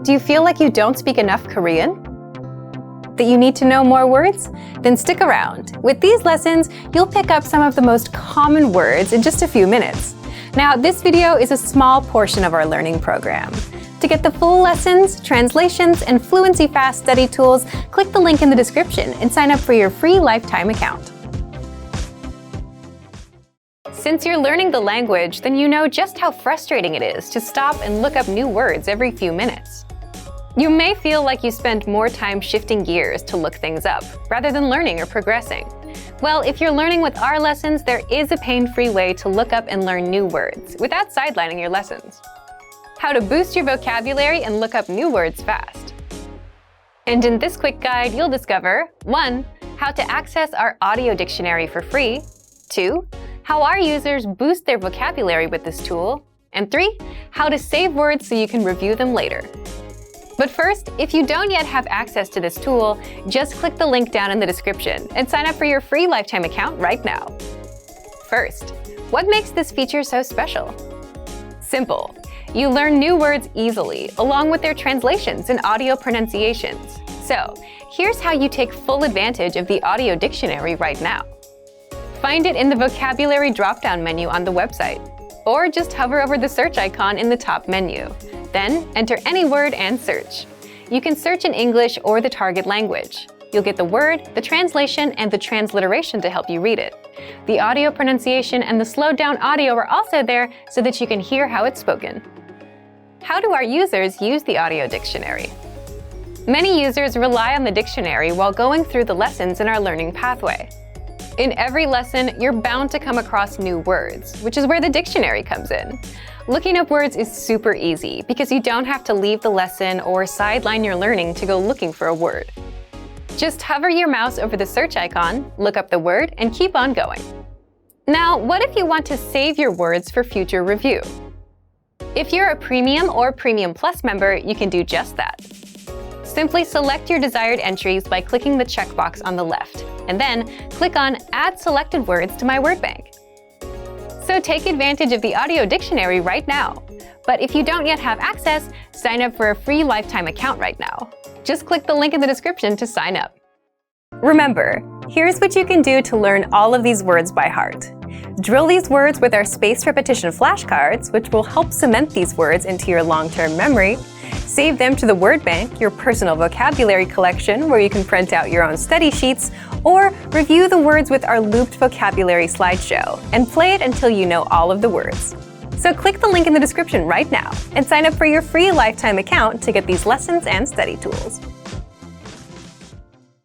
Do you feel like you don't speak enough Korean? That you need to know more words? Then stick around. With these lessons, you'll pick up some of the most common words in just a few minutes. Now, this video is a small portion of our learning program. To get the full lessons, translations, and fluency fast study tools, click the link in the description and sign up for your free lifetime account. Since you're learning the language, then you know just how frustrating it is to stop and look up new words every few minutes. You may feel like you spend more time shifting gears to look things up, rather than learning or progressing. Well, if you're learning with our lessons, there is a pain-free way to look up and learn new words without sidelining your lessons. How to boost your vocabulary and look up new words fast. And in this quick guide, you'll discover 1. How to access our audio dictionary for free. 2. How our users boost their vocabulary with this tool. And 3. How to save words so you can review them later. But first, if you don't yet have access to this tool, just click the link down in the description and sign up for your free lifetime account right now. First, what makes this feature so special? Simple. You learn new words easily, along with their translations and audio pronunciations. So, here's how you take full advantage of the audio dictionary right now. Find it in the vocabulary drop-down menu on the website, or just hover over the search icon in the top menu. Then enter any word and search. You can search in English or the target language. You'll get the word, the translation, and the transliteration to help you read it. The audio pronunciation and the slowed down audio are also there so that you can hear how it's spoken. How do our users use the audio dictionary? Many users rely on the dictionary while going through the lessons in our learning pathway. In every lesson, you're bound to come across new words, which is where the dictionary comes in. Looking up words is super easy because you don't have to leave the lesson or sideline your learning to go looking for a word. Just hover your mouse over the search icon, look up the word, and keep on going. Now, what if you want to save your words for future review? If you're a Premium or Premium Plus member, you can do just that. Simply select your desired entries by clicking the checkbox on the left, and then click on Add Selected Words to My Word Bank. So take advantage of the audio dictionary right now. But if you don't yet have access, sign up for a free lifetime account right now. Just click the link in the description to sign up. Remember, here's what you can do to learn all of these words by heart. Drill these words with our spaced repetition flashcards, which will help cement these words into your long-term memory. Save them to the Word Bank, your personal vocabulary collection, where you can print out your own study sheets, or review the words with our looped vocabulary slideshow, and play it until you know all of the words. So click the link in the description right now and sign up for your free lifetime account to get these lessons and study tools.